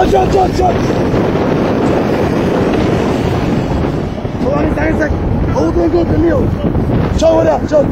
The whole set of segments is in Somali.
شوت طبعا انت هو جول اليوم شو ده شوت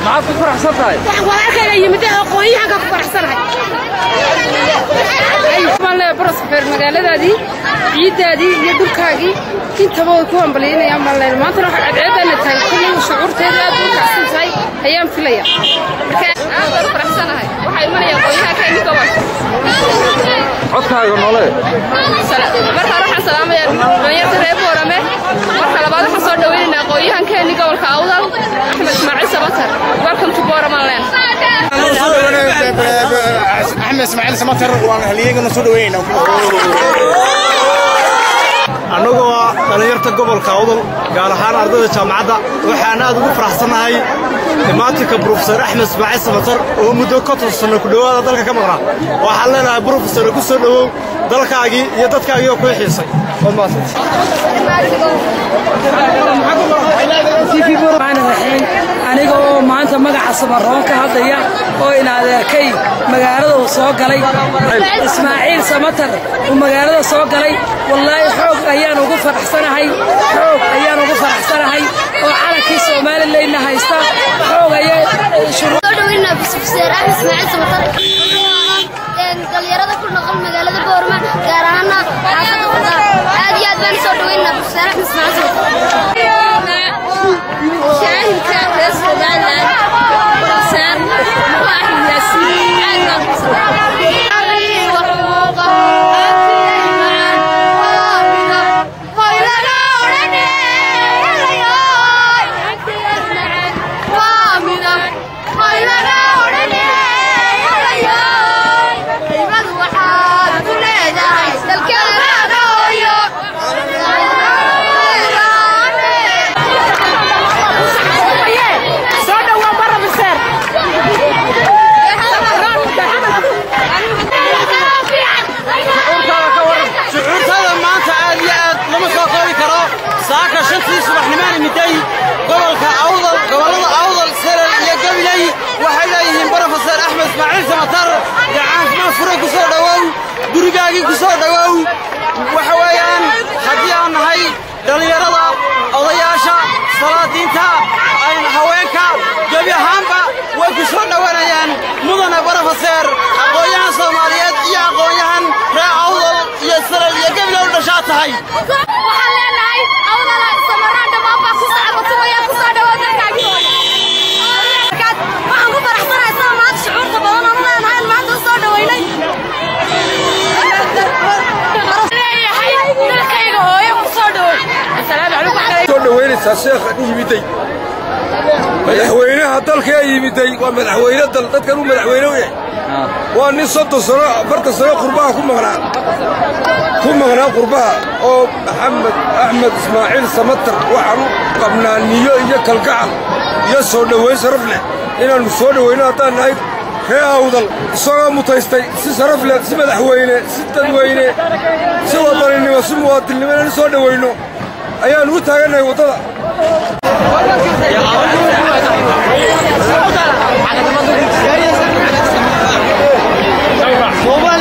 معاك فرح صداي والله يمدى قويها ka faraxsanahay ay baras feer magaaladaadi ciidaadi iyo dhulkaagi intaba way ku hambaleenayaan malay maanta waxa cadceedana tahay kullu shucuurteeda aad u kacsantahay ayaan filaya aad faraxsanahay waxa imanaya qooyaha ka inta waa codkaaga noole marka waxa salaamaya dhalinyarada reer Boorame marka labaad waxa soo dhaweynaa qooyahan ka iniga walka awdal Axmed Ismaaciil Samatar welcome to Booramaland أحمد إسماعيل سماتر وأنا هليجي نصود وين أنا جوا أنا يرتقى قبل كأوضل قال حنا أرض الجامعة وحنا أدو فرح سنة هاي تماتك بروفيسور أحمد إسماعيل سماتر ومدوكات السنة كلها ذلك كمرة وحلنا بروفيسور كسر ذلك عجي يدك عجي وكل حيصي anigoo maanta magaca Samaroon ka hadlaya oo in adeerkay magaalada uu soo galay Ismaaciil Samatar oo magaalada soo galay wallahi xoog ayaan ugu faraxsanahay oo calankii Soomaaliland haysta xoog ayay shurudowina Professor Axmed Ismaaciil Samatar dhalinyarada ku noqon magaalada Boorama gaar ahaan xaafadda Qudar aad iyo aad baan soo dhaweynaa Professor Axmed Ismaaciil Samatar شاهد كان يسمعنا سام واحد ياسين ساكا شنتي صباح نمان مدي قبلك قبلنا أوضل سنة يا قبلي وحيلهم بروفيسور أحمد إسماعيل سماتر دعان ما فرق كسر دواو درجاجي كسر دواو وحويان خديان هاي دليرة أضياشة صلاة تا أين هواكا جبي هامبا وكسر دوانيان مدن بروفيسور قويان صوماليات يا قويان را أوضل يا سنة يا قبلي ورشات هاي xasan sheekh yimiday madaxweynaha dalka yimiday waa madaxweyne dadkan uu madaxweyne u yahay waa nin 30 sano 40 sano qurbaha ku maqnaa qurbaha oo Maxamed Axmed Ismaaciil Samatar waxaanu qabnaa niyo iyo kalgacal iyo soo dhaweyn sharaf leh inaanu soo dhaweyno haddaan nahay ree awdal isagoo mutaystay si sharaf leh si madaxweyne si dadweyne si wadaninimo si muwaadinimo inaan soo dhaweyno ayaanu u taaganahay waddada وزير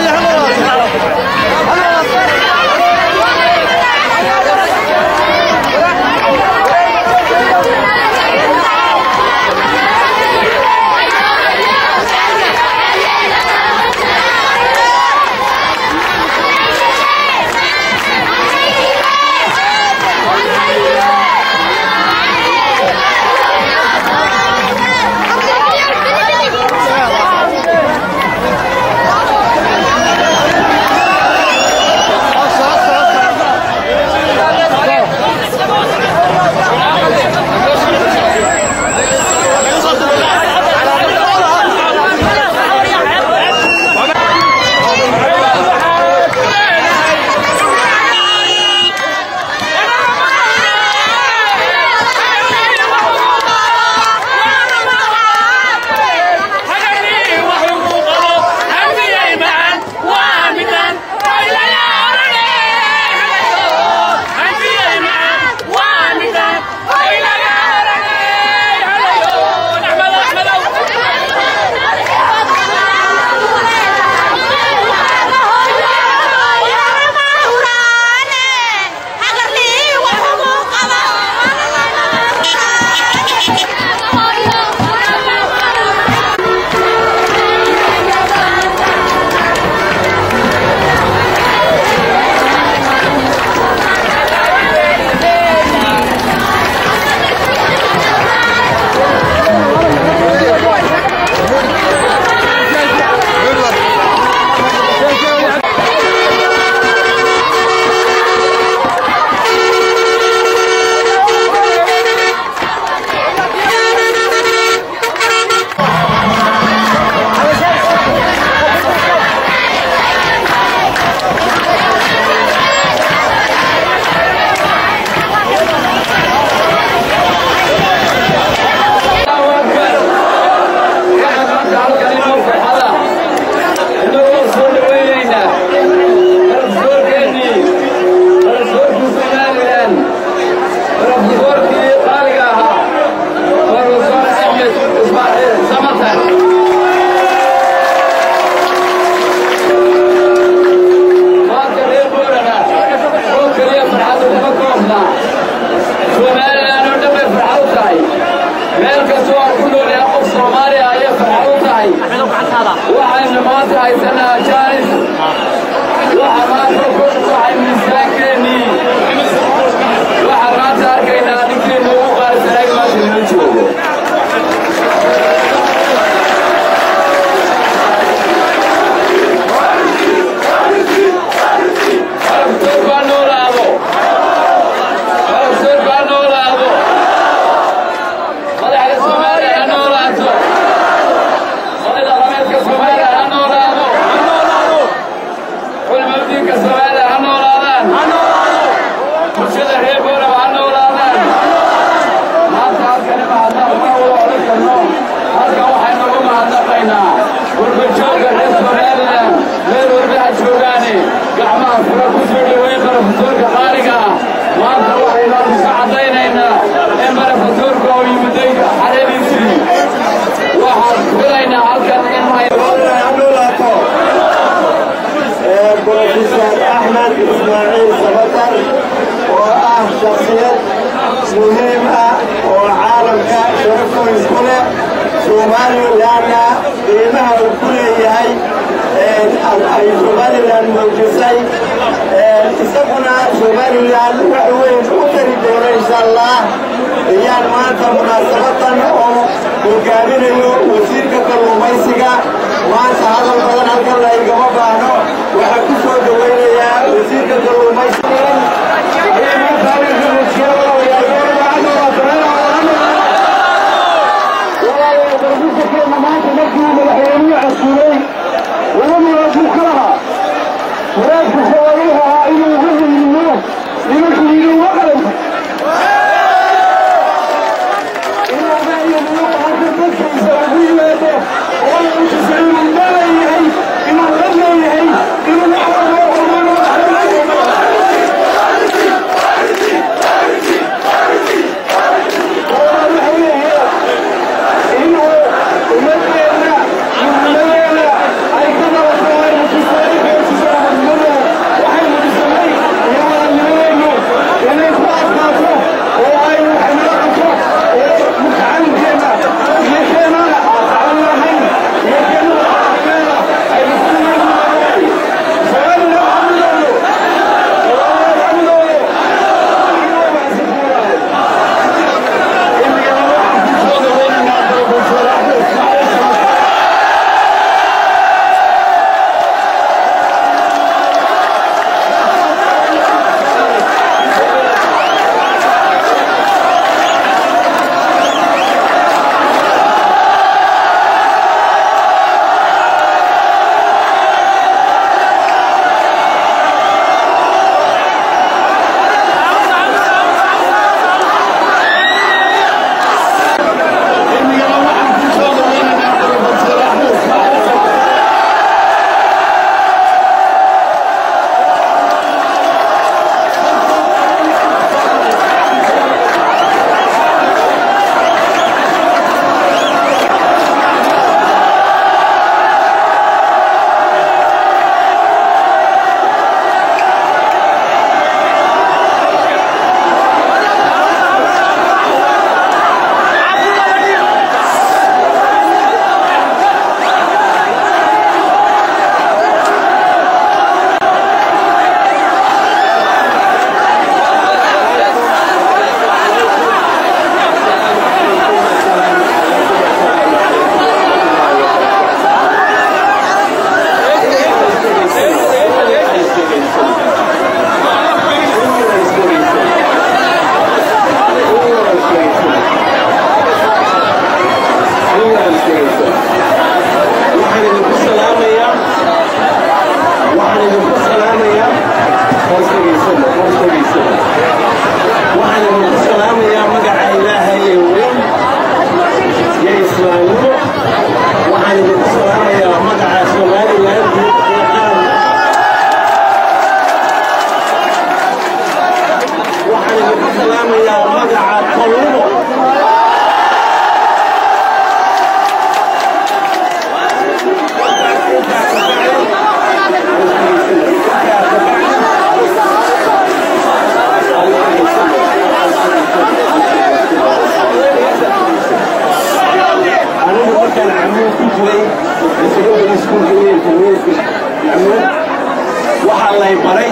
waxaa lay baray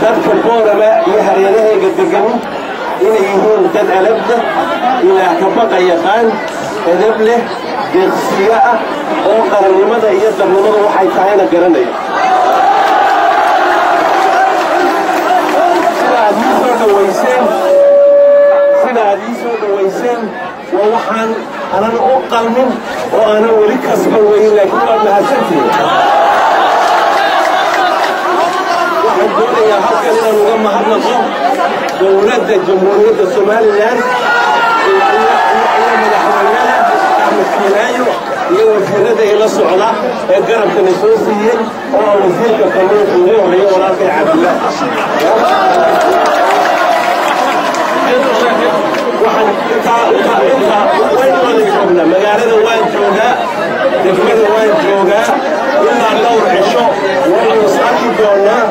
dadka boorama iyo hareerahayga degan inay yihiin dad alabda ilaah ka baqa yaqaan edab leh deeqsiga ah oo qarannimada iyo darnimada waxay tahayna garanaya sidaad ii soo dhawayseen waa waxaan anan u qalmin oo aanan weli kasban weyn laakiin waad mahadsantihiin waxaan doonayaa halkan inaan uga mahadnaqo dowladda jamhuuriyadda somalilan iyo madaxweynaha axmed kiilaayo iyo wasiirada ila socda ee garabkana soo siiyey oo wasiirka kalluunka ugu horeeya walaalkay cabdillah magaalada waan joogaa degmada waan joogaa ilaa dhowr cisho waynu is arki doonaa